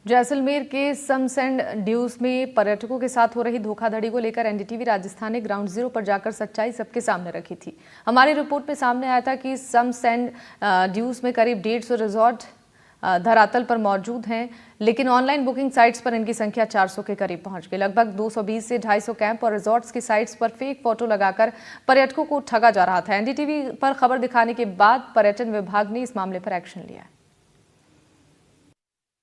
जैसलमेर के sums and dues में पर्यटकों के साथ हो रही धोखाधड़ी को लेकर एनडीटीवी राजस्थान ने ग्राउंड जीरो पर जाकर सच्चाई सबके सामने रखी थी। हमारी रिपोर्ट में सामने आया था कि सम्स एंड ड्यूज में करीब 150 रिजॉर्ट धरातल पर मौजूद हैं, लेकिन ऑनलाइन बुकिंग साइट्स पर इनकी संख्या 400 के करीब पहुंच गई। लगभग 220 से 250 कैंप और रिजॉर्ट्स की साइट्स पर फेक फोटो लगाकर पर्यटकों को ठगा जा रहा था। एनडीटीवी पर खबर दिखाने के बाद पर्यटन विभाग ने इस मामले पर एक्शन लिया।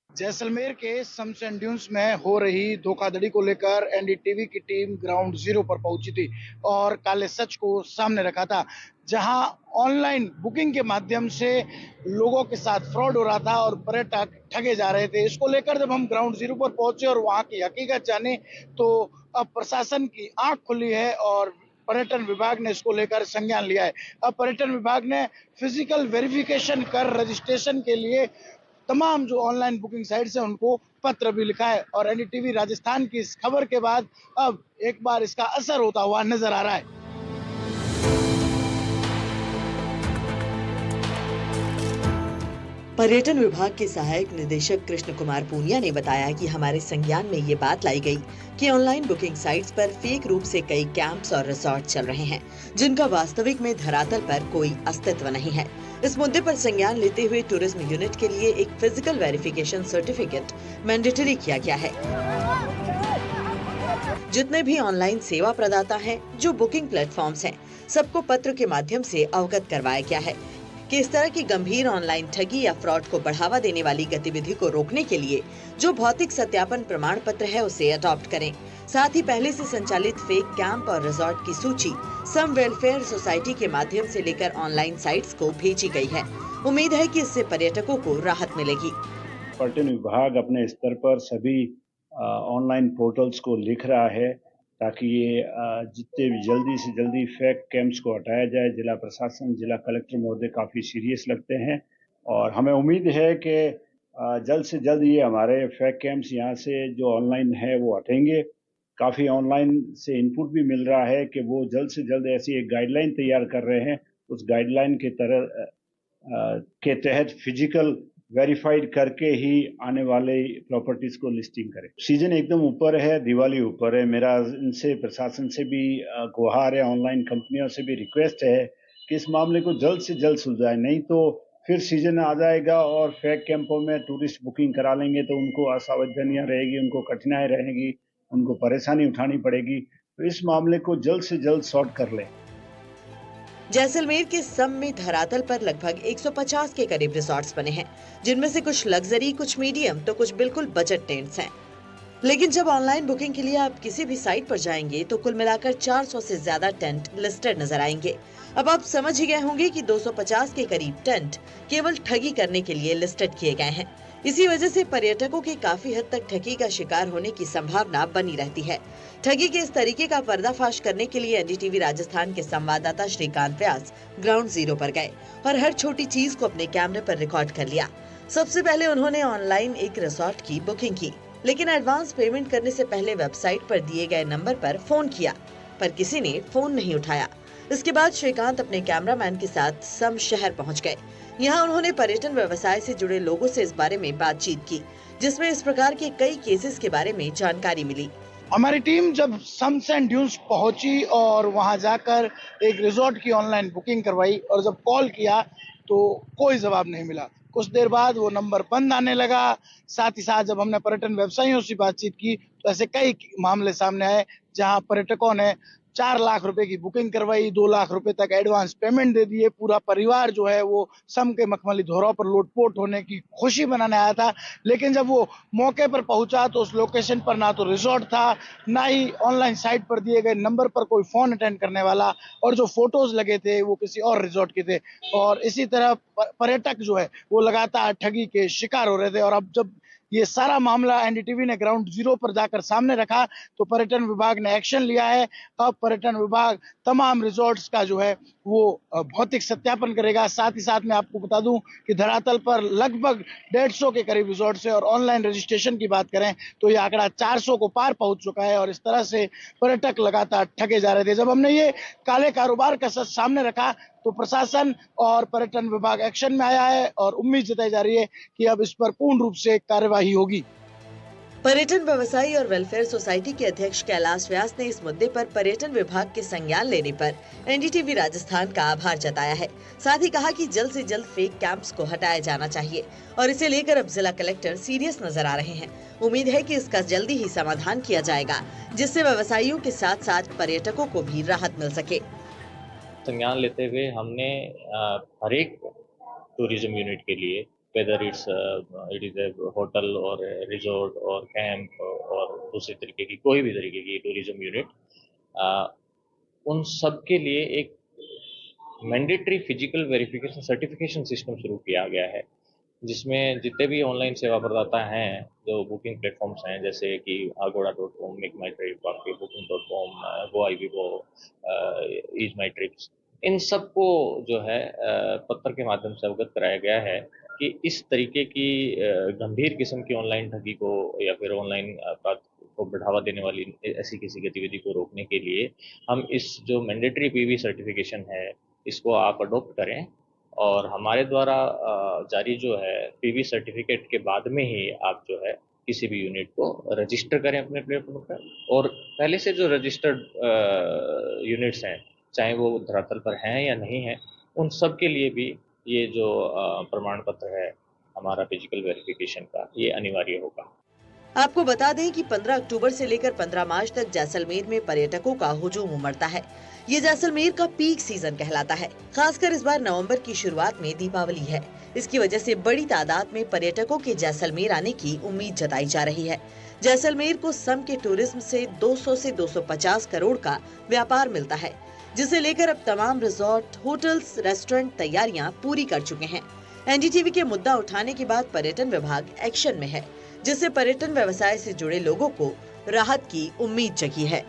जैसलमेर के सम्स एंड ड्यून्स में हो रही धोखाधड़ी को लेकर एनडीटीवी की टीम ग्राउंड जीरो पर पहुंची थी और काले सच को सामने रखा था, जहां ऑनलाइन बुकिंग के माध्यम से लोगों के साथ फ्रॉड हो रहा था और पर्यटक ठगे जा रहे थे। इसको लेकर जब हम ग्राउंड जीरो पर पहुंचे और वहां की हकीकत जाने, तो अब प्रशासन की आंख खुली है और पर्यटन विभाग ने इसको लेकर संज्ञान लिया है। अब पर्यटन विभाग ने फिजिकल वेरिफिकेशन कर रजिस्ट्रेशन के लिए तमाम जो ऑनलाइन बुकिंग साइट्स हैं उनको पत्र भी लिखा है और एनडीटीवी राजस्थान की इस खबर के बाद अब एक बार इसका असर होता हुआ नजर आ रहा है। पर्यटन विभाग के सहायक निदेशक कृष्ण कुमार पूनिया ने बताया कि हमारे संज्ञान में ये बात लाई गई कि ऑनलाइन बुकिंग साइट्स पर फेक रूप से कई कैंप्स और रिसोर्ट चल रहे हैं, जिनका वास्तविक में धरातल पर कोई अस्तित्व नहीं है। इस मुद्दे पर संज्ञान लेते हुए टूरिज्म यूनिट के लिए एक फिजिकल वेरिफिकेशन सर्टिफिकेट मैंडेटरी किया गया है। जितने भी ऑनलाइन सेवा प्रदाता हैं, जो बुकिंग प्लेटफॉर्म्स हैं, सबको पत्र के माध्यम से अवगत करवाया गया है कि इस तरह की गंभीर ऑनलाइन ठगी या फ्रॉड को बढ़ावा देने वाली गतिविधि को रोकने के लिए जो भौतिक सत्यापन प्रमाण पत्र है उसे अडॉप्ट करें। साथ ही पहले से संचालित फेक कैंप और रिजॉर्ट की सूची सम वेलफेयर सोसाइटी के माध्यम से लेकर ऑनलाइन साइट्स को भेजी गई है। उम्मीद है कि इससे पर्यटकों को राहत मिलेगी। पर्यटन विभाग अपने स्तर पर सभी ऑनलाइन पोर्टल्स को लिख रहा है ताकि ये जितने भी जल्दी से जल्दी फेक कैंप्स को हटाया जाए। जिला प्रशासन, जिला कलेक्टर महोदय काफ़ी सीरियस लगते हैं और हमें उम्मीद है कि जल्द से जल्द ये हमारे फेक कैंप्स यहाँ से जो ऑनलाइन है वो हटेंगे। काफ़ी ऑनलाइन से इनपुट भी मिल रहा है कि वो जल्द से जल्द ऐसी एक गाइडलाइन तैयार कर रहे हैं। उस गाइडलाइन के तहत फिजिकल वेरीफाइड करके ही आने वाले प्रॉपर्टीज को लिस्टिंग करें। सीजन एकदम ऊपर है, दिवाली ऊपर है। मेरा इनसे प्रशासन से भी गुहार है, ऑनलाइन कंपनियों से भी रिक्वेस्ट है कि इस मामले को जल्द से जल्द सुलझाए, नहीं तो फिर सीजन आ जाएगा और फेक कैंपों में टूरिस्ट बुकिंग करा लेंगे तो उनको असावधानियां रहेगी, उनको कठिनाई रहेगी, उनको परेशानी उठानी पड़ेगी। तो इस मामले को जल्द से जल्द सॉर्ट कर लें। जैसलमेर के सम में धरातल पर लगभग 150 के करीब रिसॉर्ट्स बने हैं, जिनमें से कुछ लग्जरी, कुछ मीडियम तो कुछ बिल्कुल बजट टेंट्स हैं। लेकिन जब ऑनलाइन बुकिंग के लिए आप किसी भी साइट पर जाएंगे तो कुल मिलाकर 400 से ज्यादा टेंट लिस्टेड नजर आएंगे। अब आप समझ ही गए होंगे कि 250 के करीब टेंट केवल ठगी करने के लिए लिस्टेड किए गए हैं। इसी वजह से पर्यटकों के काफी हद तक ठगी का शिकार होने की संभावना बनी रहती है। ठगी के इस तरीके का पर्दाफाश करने के लिए एनडीटीवी राजस्थान के संवाददाता श्रीकांत व्यास ग्राउंड जीरो पर गए और हर छोटी चीज को अपने कैमरे पर रिकॉर्ड कर लिया। सबसे पहले उन्होंने ऑनलाइन एक रिसोर्ट की बुकिंग की, लेकिन एडवांस पेमेंट करने से पहले वेबसाइट पर दिए गए नंबर पर फोन किया, पर किसी ने फोन नहीं उठाया। इसके बाद श्रीकांत अपने कैमरामैन के साथ सम शहर पहुंच गए। यहाँ उन्होंने पर्यटन व्यवसाय से जुड़े लोगों से इस बारे में बातचीत की, जिसमें इस प्रकार के कई केसेस के बारे में जानकारी मिली। हमारी टीम जब सम्स एंड ड्यून्स पहुंची और वहां जाकर एक रिजॉर्ट की ऑनलाइन बुकिंग करवाई और जब कॉल किया तो कोई जवाब नहीं मिला। कुछ देर बाद वो नंबर बंद आने लगा। साथ ही साथ जब हमने पर्यटन व्यवसायियों से बातचीत की तो ऐसे कई मामले सामने आए जहां पर्यटकों ने 4 लाख रुपए की बुकिंग करवाई, 2 लाख रुपए तक एडवांस पेमेंट दे दिए। पूरा परिवार जो है वो सम के मखमली धोरों पर लोटपोट होने की खुशी मनाने आया था, लेकिन जब वो मौके पर पहुंचा तो उस लोकेशन पर ना तो रिजॉर्ट था, ना ही ऑनलाइन साइट पर दिए गए नंबर पर कोई फोन अटेंड करने वाला, और जो फोटोज लगे थे वो किसी और रिजॉर्ट के थे। और इसी तरह पर्यटक जो है वो लगातार ठगी के शिकार हो रहे थे। और अब जब ये सारा मामला एनडीटीवी ने ग्राउंड जीरो पर जाकर सामने रखा तो पर्यटन विभाग ने एक्शन लिया है। अब पर्यटन विभाग तमाम रिजॉर्ट्स का जो है वो भौतिक सत्यापन करेगा। साथ ही साथ मैं आपको बता दूं कि धरातल पर लगभग 150 के करीब रिजॉर्ट्स है और ऑनलाइन रजिस्ट्रेशन की बात करें तो ये आंकड़ा 400 को पार पहुंच चुका है और इस तरह से पर्यटक लगातार ठगे जा रहे थे। जब हमने ये काले कारोबार का सच सामने रखा तो प्रशासन और पर्यटन विभाग एक्शन में आया है और उम्मीद जताई जा रही है कि अब इस पर पूर्ण रूप से कार्यवाही होगी। पर्यटन व्यवसायी और वेलफेयर सोसाइटी के अध्यक्ष कैलाश व्यास ने इस मुद्दे पर पर्यटन विभाग के संज्ञान लेने पर एनडीटीवी राजस्थान का आभार जताया है। साथ ही कहा कि जल्द से जल्द फेक कैंप्स को हटाया जाना चाहिए और इसे लेकर अब जिला कलेक्टर सीरियस नजर आ रहे हैं। उम्मीद है कि इसका जल्दी ही समाधान किया जाएगा, जिससे व्यवसायियों के साथ साथ पर्यटकों को भी राहत मिल सके। संज्ञान लेते हुए हमने हर एक टूरिज्म यूनिट के लिए, whether it is a hotel और रिजॉर्ट और कैंप और दूसरे तरीके की कोई भी तरीके की टूरिज्म यूनिट, उन सब के लिए एक mandatory physical verification certification system शुरू किया गया है, जिसमें जितने भी ऑनलाइन सेवा प्रदाता हैं, जो बुकिंग प्लेटफॉर्म्स हैं, जैसे कि agoda.com, मेक माई ट्रिप, बाकी booking.com, GoIbibo, ईज माई ट्रिप्स, इन सबको जो है पत्र के माध्यम से अवगत कराया गया है कि इस तरीके की गंभीर किस्म की ऑनलाइन ठगी को या फिर ऑनलाइन अपराध को बढ़ावा देने वाली ऐसी किसी गतिविधि को रोकने के लिए हम इस जो मैंडेटरी पीवी सर्टिफिकेशन है, इसको आप अडोप्ट करें और हमारे द्वारा जारी जो है पीवी सर्टिफिकेट के बाद में ही आप जो है किसी भी यूनिट को रजिस्टर करें अपने प्लेटफॉर्म पर। और पहले से जो रजिस्टर्ड यूनिट्स हैं, चाहे वो धरातल पर हैं या नहीं हैं, उन सब के लिए भी ये जो प्रमाण पत्र है हमारा फिजिकल वेरिफिकेशन का, ये अनिवार्य होगा। आपको बता दें कि 15 अक्टूबर से लेकर 15 मार्च तक जैसलमेर में पर्यटकों का हुजूम उमड़ता है। ये जैसलमेर का पीक सीजन कहलाता है। खासकर इस बार नवंबर की शुरुआत में दीपावली है। इसकी वजह से बड़ी तादाद में पर्यटकों के जैसलमेर आने की उम्मीद जताई जा रही है। जैसलमेर को सम के टूरिज्म से 200 से 250 करोड़ का व्यापार मिलता है, जिसे लेकर अब तमाम रिजॉर्ट, होटल्स, रेस्टोरेंट तैयारियां पूरी कर चुके हैं। एनडीटीवी के मुद्दा उठाने के बाद पर्यटन विभाग एक्शन में है, जिससे पर्यटन व्यवसाय से जुड़े लोगों को राहत की उम्मीद जगी है।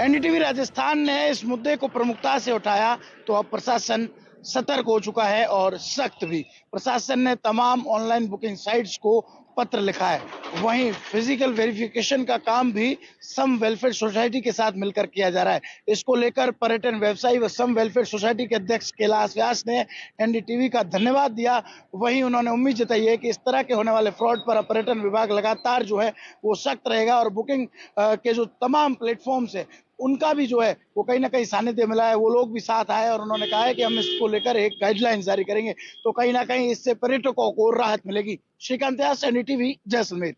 एनडीटीवी राजस्थान ने इस मुद्दे को प्रमुखता से उठाया तो अब प्रशासन सतर्क हो चुका है और सख्त भी। प्रशासन ने तमाम ऑनलाइन बुकिंग साइट्स को पत्र लिखा है। वहीं फिजिकल वेरिफिकेशन का काम भी सम वेलफेयर सोसाइटी के साथ मिलकर किया जा रहा है। इसको लेकर पर्यटन व्यवसायी व सम वेलफेयर सोसाइटी के अध्यक्ष कैलाश व्यास ने एनडीटीवी का धन्यवाद दिया। वहीं उन्होंने उम्मीद जताई है कि इस तरह के होने वाले फ्रॉड पर पर्यटन विभाग लगातार जो है वो सख्त रहेगा और बुकिंग के जो तमाम प्लेटफॉर्म्स है उनका भी जो है वो कहीं ना कहीं सानिध्य मिला है। वो लोग भी साथ आए और उन्होंने कहा है कि हम इसको लेकर एक गाइडलाइन जारी करेंगे, तो कहीं ना कहीं इससे पर्यटकों को राहत मिलेगी। श्रीकांत व्यास, एनडीटीवी, जैसलमेर।